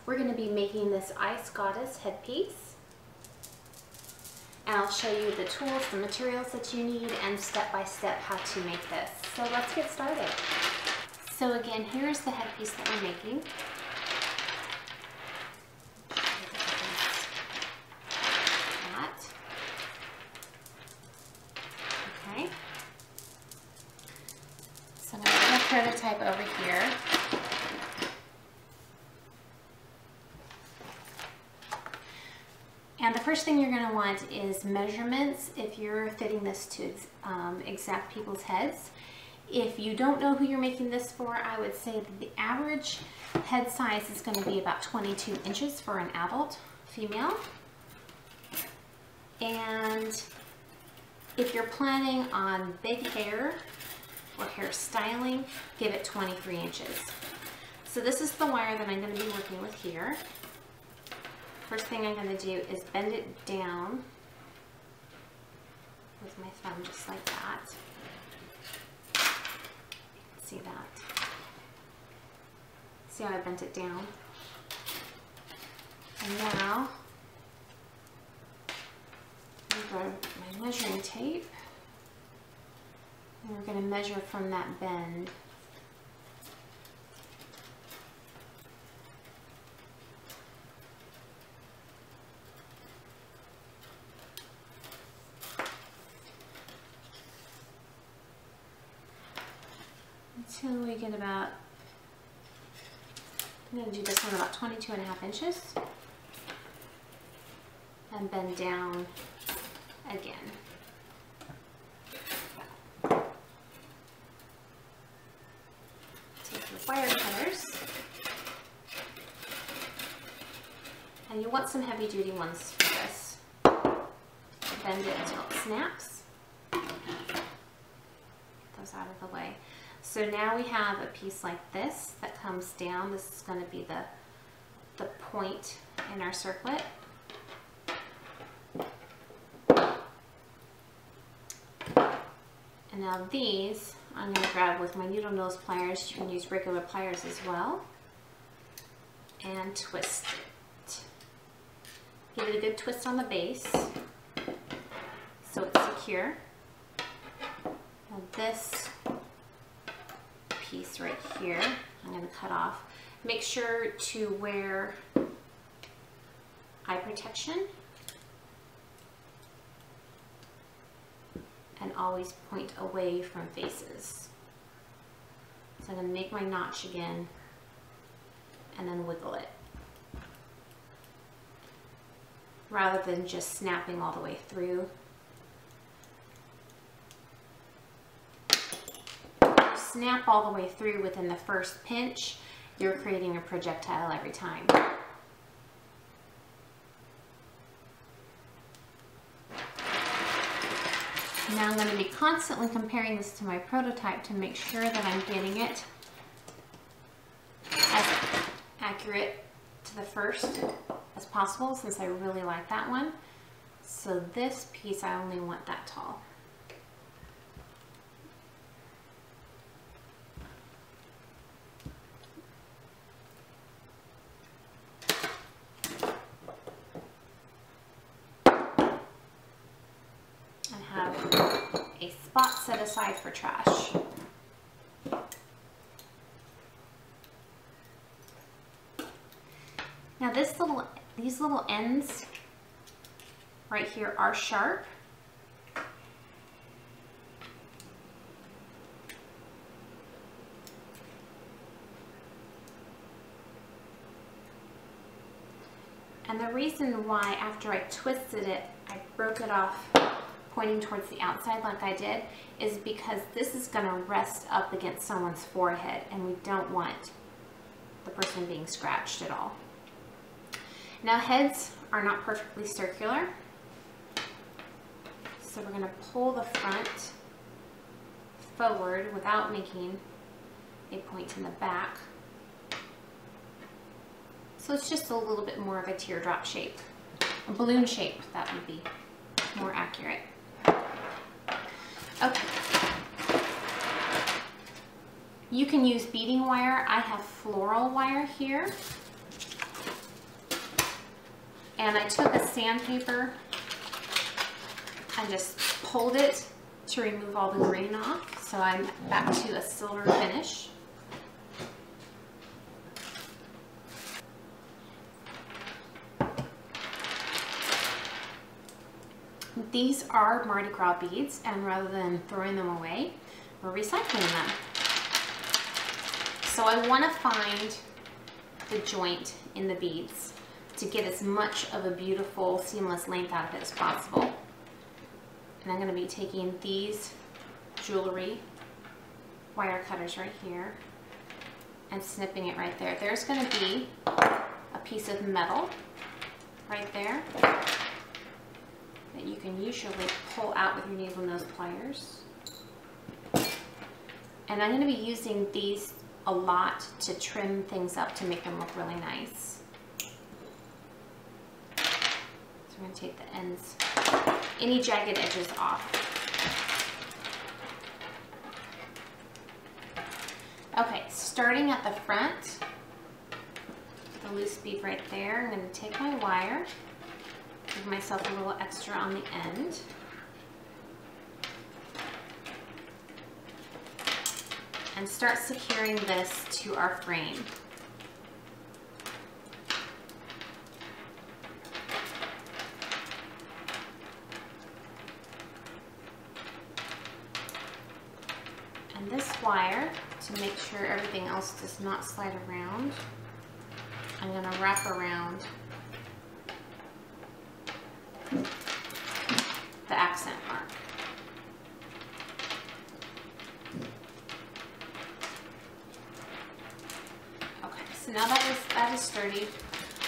We're going to be making this ice goddess headpiece. And I'll show you the tools, the materials that you need, and step by step how to make this. So let's get started. So again, here's the headpiece that we're making. Okay. So I'm going to put a prototype over here. And the first thing you're going to want is measurements if you're fitting this to exact people's heads. If you don't know who you're making this for, I would say that the average head size is going to be about 22 inches for an adult female. And if you're planning on big hair or hair styling, give it 23 inches. So this is the wire that I'm going to be working with here. First thing I'm going to do is bend it down with my thumb just like that. See that? See how I bent it down? And now I've got my measuring tape, and we're going to measure from that bend. Until we get about, I'm going to do this one about 22.5 inches and bend down again. Take your wire cutters, and you want some heavy duty ones for this. Bend it until it snaps. Get those out of the way. So now we have a piece like this that comes down. This is going to be the point in our circlet. And now these, I'm going to grab with my needle nose pliers. You can use regular pliers as well. And twist it. Give it a good twist on the base so it's secure. Now this piece right here, I'm going to cut off. Make sure to wear eye protection and always point away from faces. So I'm going to make my notch again and then wiggle it, rather than just snapping all the way through. Snap all the way through within the first pinch, you're creating a projectile every time. Now I'm going to be constantly comparing this to my prototype to make sure that I'm getting it as accurate to the first as possible, since I really like that one. So this piece, I only want that tall. A spot set aside for trash. Now these little ends right here are sharp. And the reason why after I twisted it, I broke it off pointing towards the outside like I did, is because this is going to rest up against someone's forehead, and we don't want the person being scratched at all. Now heads are not perfectly circular, so we're going to pull the front forward without making a point in the back. So it's just a little bit more of a teardrop shape, a balloon shape, that would be more accurate. Okay. You can use beading wire. I have floral wire here. And I took a sandpaper and just pulled it to remove all the grain off. So I'm back to a silver finish. These are Mardi Gras beads, and rather than throwing them away, we're recycling them. So I want to find the joint in the beads to get as much of a beautiful seamless length out of it as possible. And I'm going to be taking these jewelry wire cutters right here and snipping it right there. There's going to be a piece of metal right there that you can usually pull out with your needle nose pliers. And I'm going to be using these a lot to trim things up to make them look really nice. So we're going to take the ends, any jagged edges off. Okay, starting at the front, the loose bead right there, I'm going to take my wire, give myself a little extra on the end. And start securing this to our frame. And this wire, to make sure everything else does not slide around, I'm going to wrap around the accent mark. So now that is sturdy,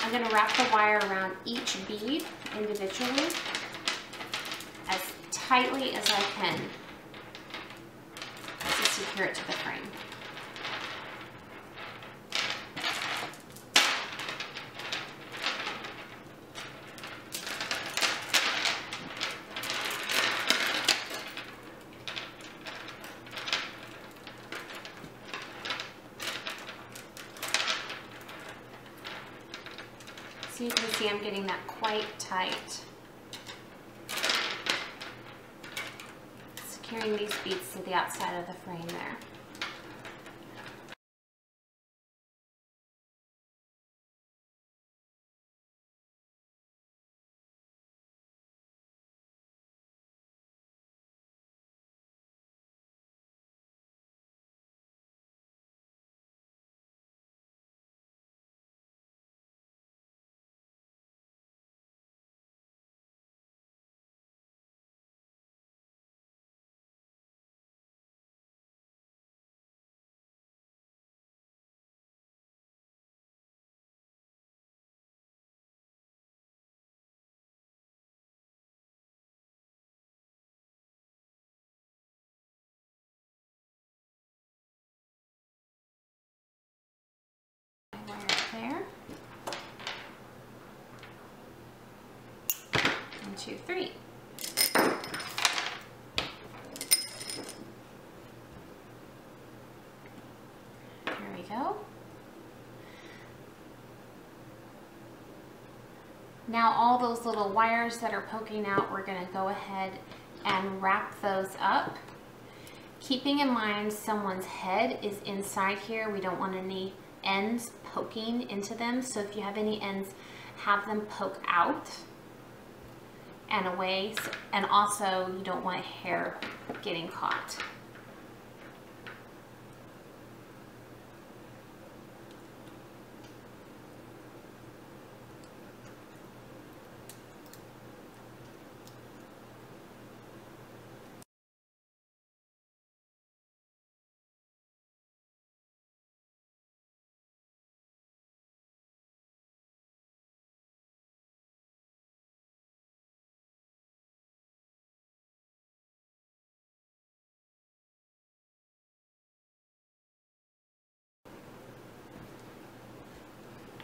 I'm going to wrap the wire around each bead individually as tightly as I can to secure it to the frame. So you can see I'm getting that quite tight. Securing these beads to the outside of the frame there. Wire there. 1, 2, 3. There we go. Now all those little wires that are poking out, we're going to go ahead and wrap those up. Keeping in mind someone's head is inside here. We don't want any ends poking into them. So if you have any ends, have them poke out and away. And also you don't want hair getting caught.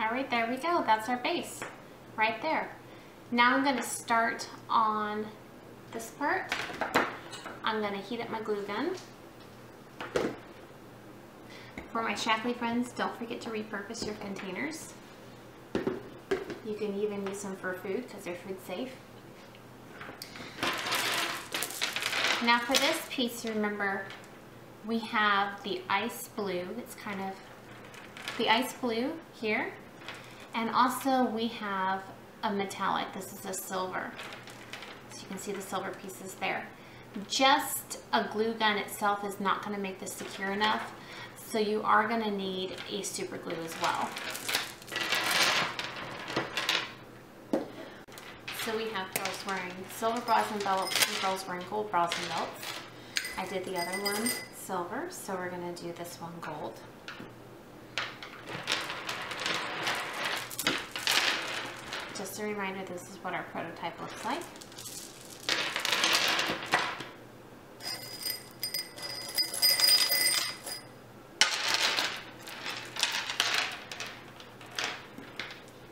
All right, there we go. That's our base right there. Now I'm going to start on this part. I'm going to heat up my glue gun. For my Shackley friends, don't forget to repurpose your containers. You can even use them for food because they're food safe. Now for this piece, remember, we have the ice blue. It's kind of the ice blue here. And also we have a metallic. This is a silver. So you can see the silver pieces there. Just a glue gun itself is not going to make this secure enough. So you are going to need a super glue as well. So we have girls wearing silver bras and belts and girls wearing gold bras and belts. I did the other one silver, so we're going to do this one gold. Just a reminder, this is what our prototype looks like.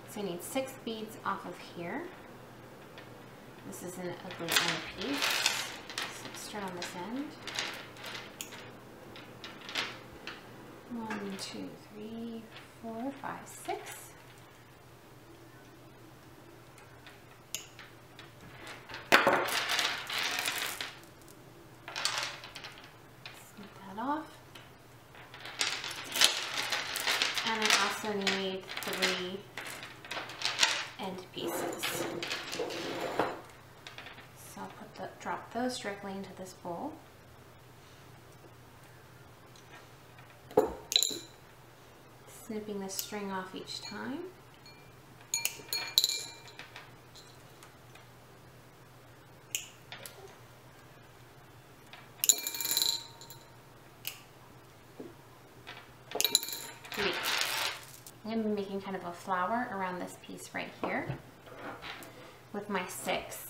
So we need 6 beads off of here. This is an ugly end piece. So let's start on this end. 1, 2, 3, 4, 5, 6. Snip that off. And I also need 3 end pieces. So I'll drop those directly into this bowl. Snipping the string off each time. Great. I'm going to be making kind of a flower around this piece right here with my 6.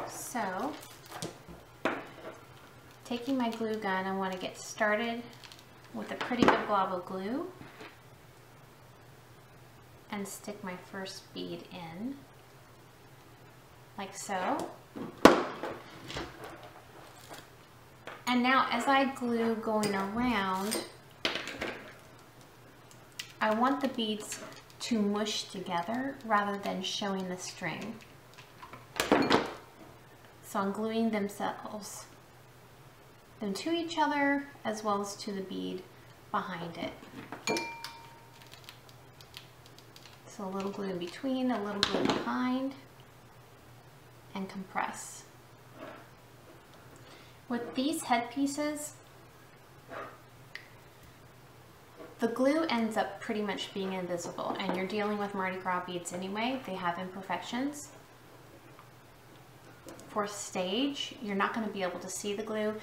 So, taking my glue gun, I want to get started with a pretty good glob of glue and stick my first bead in, like so. And now as I glue going around, I want the beads to mush together rather than showing the string. So I'm gluing them to each other as well as to the bead behind it. So a little glue in between, a little glue behind, and compress. With these headpieces, the glue ends up pretty much being invisible, and you're dealing with Mardi Gras beads anyway. They have imperfections. For stage, you're not going to be able to see the glue,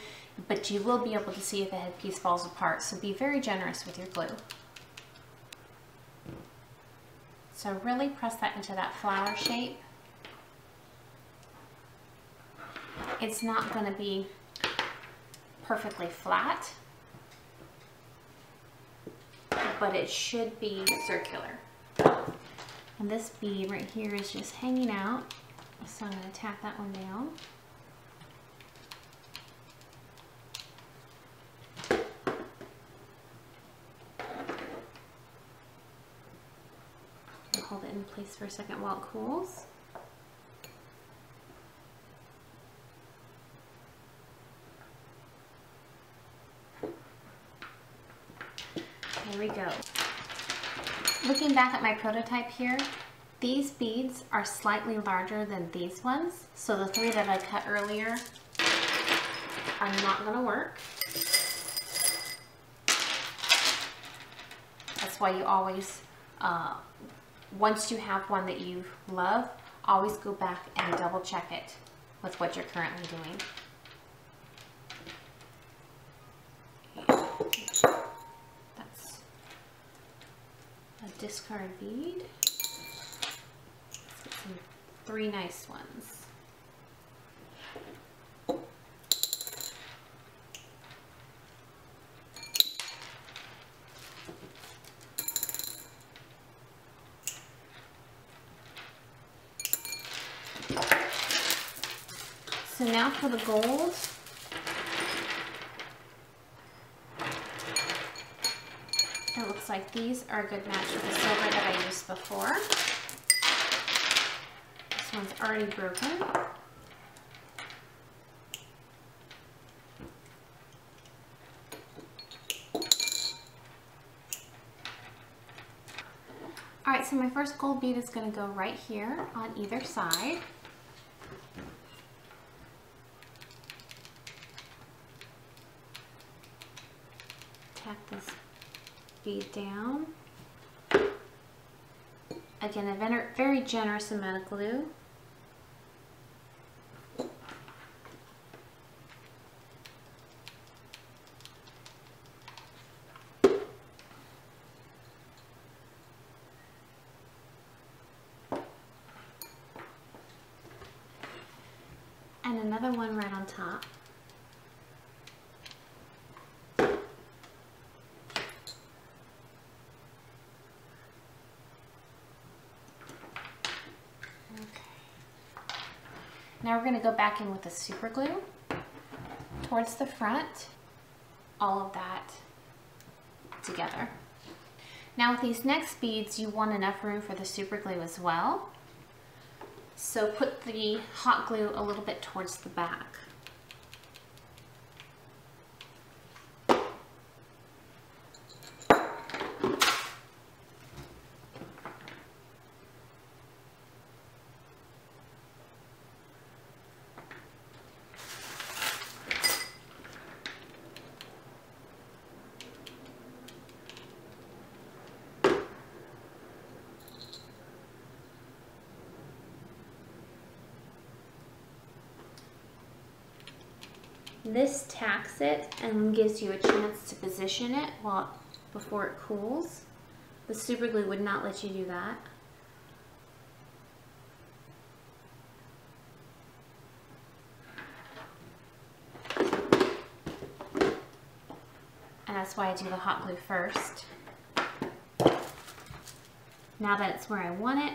but you will be able to see if the headpiece falls apart, so be very generous with your glue. So really press that into that flower shape. It's not going to be perfectly flat, but it should be circular. And this bead right here is just hanging out. So I'm going to tap that one down. And hold it in place for a second while it cools. There we go. Looking back at my prototype here, these beads are slightly larger than these ones, so the 3 that I cut earlier are not going to work. That's why you always, once you have one that you love, always go back and double check it with what you're currently doing. That's a discard bead. 3 nice ones. So now for the gold. like these are a good match with the silver that I used before. This one's already broken. All right, so my first gold bead is going to go right here on either side. Tack this bead down. Again, a very generous amount of glue. And another one right on top. Now we're going to go back in with the super glue towards the front, all of that together. Now with these next beads, you want enough room for the super glue as well. So put the hot glue a little bit towards the back. This tacks it and gives you a chance to position it before it cools. The super glue would not let you do that. And that's why I do the hot glue first. Now that it's where I want it,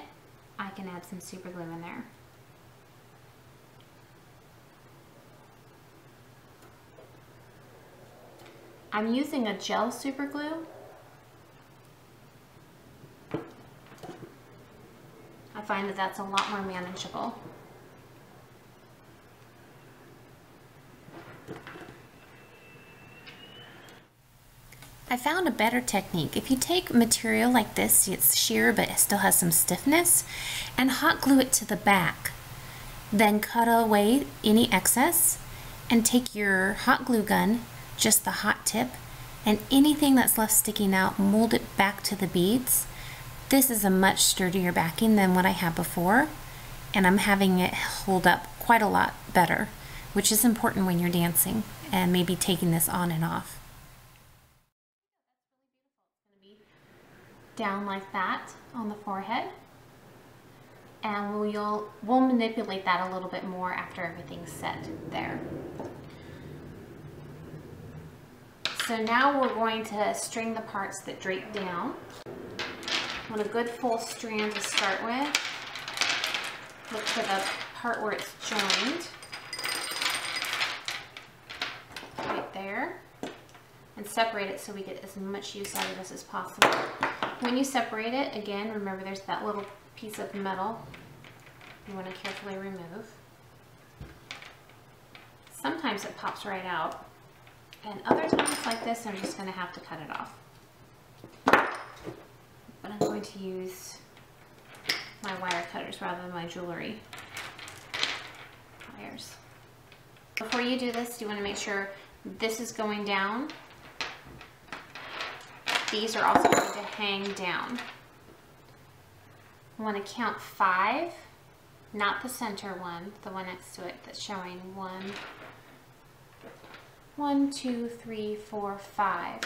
I can add some super glue in there. I'm using a gel super glue. I find that that's a lot more manageable. I found a better technique. If you take material like this, see it's sheer but it still has some stiffness, and hot glue it to the back, then cut away any excess and take your hot glue gun, just the hot tip, and anything that's left sticking out, mold it back to the beads. This is a much sturdier backing than what I had before, and I'm having it hold up quite a lot better, which is important when you're dancing and maybe taking this on and off. Down like that on the forehead, and we'll manipulate that a little bit more after everything's set there. So now we're going to string the parts that drape down. I want a good full strand to start with. Look for the part where it's joined. Right there. And separate it so we get as much use out of this as possible. When you separate it, again, remember there's that little piece of metal you want to carefully remove. Sometimes it pops right out. And other times like this, I'm just going to have to cut it off. But I'm going to use my wire cutters rather than my jewelry pliers. Before you do this, you want to make sure this is going down. These are also going to hang down. I want to count 5, not the center one, the one next to it that's showing 1, 2, 3, 4, 5.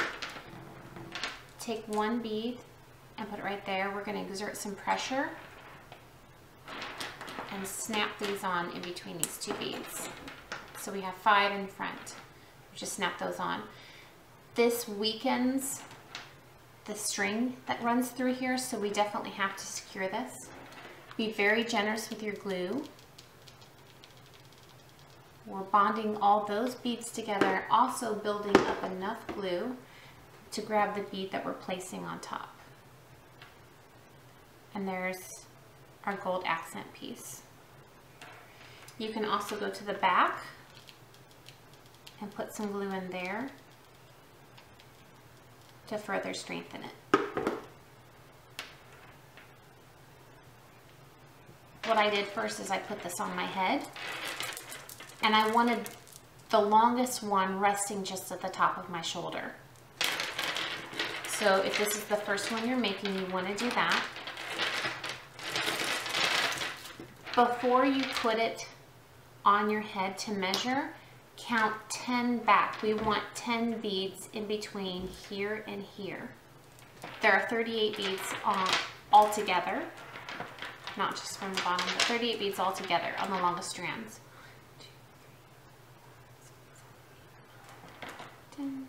Take one bead and put it right there. We're going to exert some pressure and snap these on in between these two beads. So we have 5 in front. Just snap those on. This weakens the string that runs through here, so we definitely have to secure this. Be very generous with your glue. We're bonding all those beads together, also building up enough glue to grab the bead that we're placing on top. And there's our gold accent piece. You can also go to the back and put some glue in there to further strengthen it. What I did first is I put this on my head, and I wanted the longest one resting just at the top of my shoulder. So if this is the first one you're making, you want to do that. Before you put it on your head to measure, count 10 back. We want 10 beads in between here and here. There are 38 beads all together, not just from the bottom, but 38 beads all together on the longest strands. 2, 3, 4, 5, 6, 7, 8, 9, 10.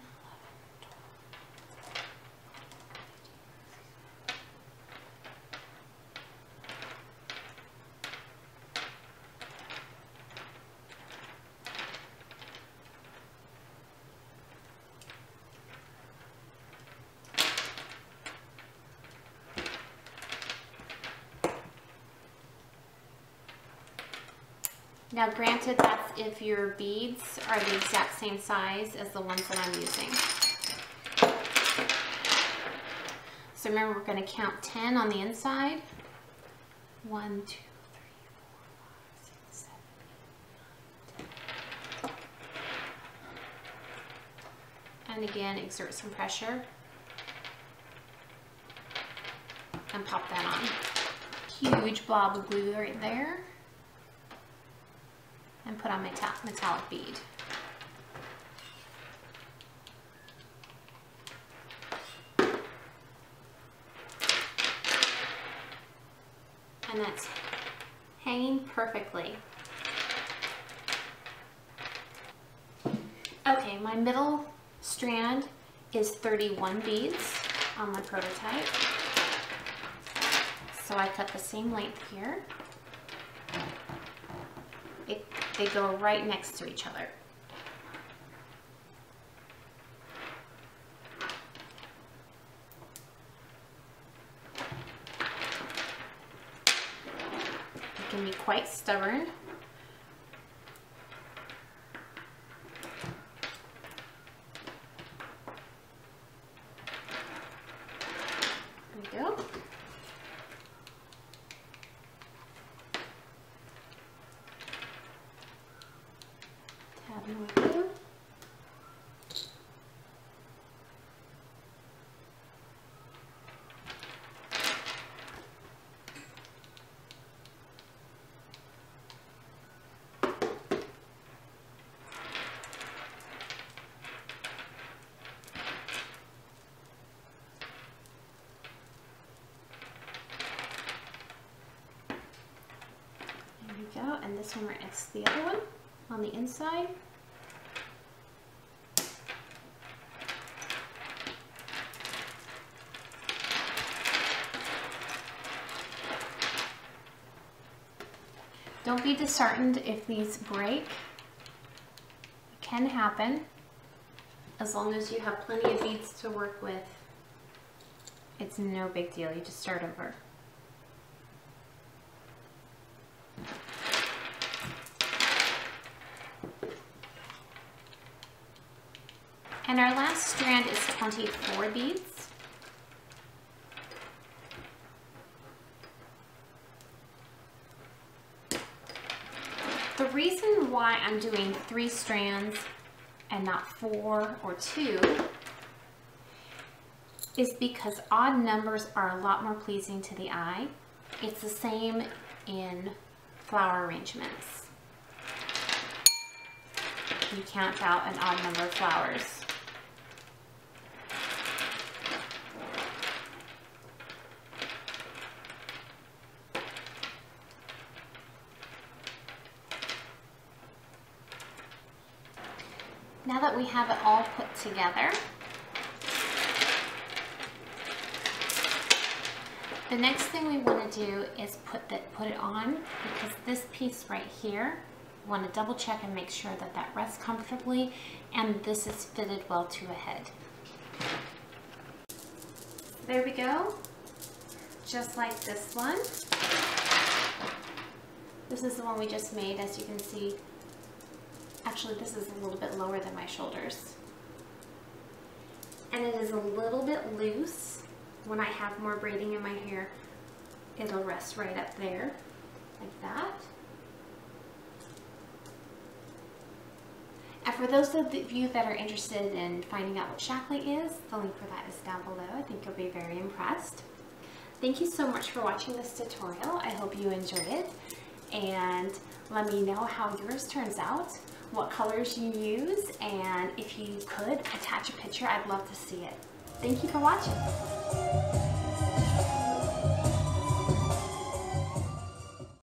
Now granted, that's if your beads are the exact same size as the ones that I'm using. So remember, we're going to count 10 on the inside. 1, 2, 3, 4, 5, 6, 7, 8, 9, 10. And again, exert some pressure. And pop that on. Huge blob of glue right there. And put on my metallic bead. And that's hanging perfectly. Okay, my middle strand is 31 beads on my prototype. So I cut the same length here. They go right next to each other. You can be quite stubborn. There we go. More glue. There we go, and this one is the other one on the inside. Don't be disheartened if these break. It can happen. As long as you have plenty of beads to work with, it's no big deal. You just start over. And our last strand is 24 beads. The reason why I'm doing 3 strands and not 4 or 2 is because odd numbers are a lot more pleasing to the eye. It's the same in flower arrangements. You count out an odd number of flowers. Now that we have it all put together, the next thing we want to do is put it on, because this piece right here, we want to double check and make sure that that rests comfortably and this is fitted well to a head. There we go. Just like this one. This is the one we just made, as you can see. Actually, this is a little bit lower than my shoulders. And it is a little bit loose. When I have more braiding in my hair, it'll rest right up there, like that. And for those of you that are interested in finding out what shackling is, the link for that is down below. I think you'll be very impressed. Thank you so much for watching this tutorial. I hope you enjoyed it. And let me know how yours turns out, what colors you use, and if you could attach a picture, I'd love to see it. Thank you for watching.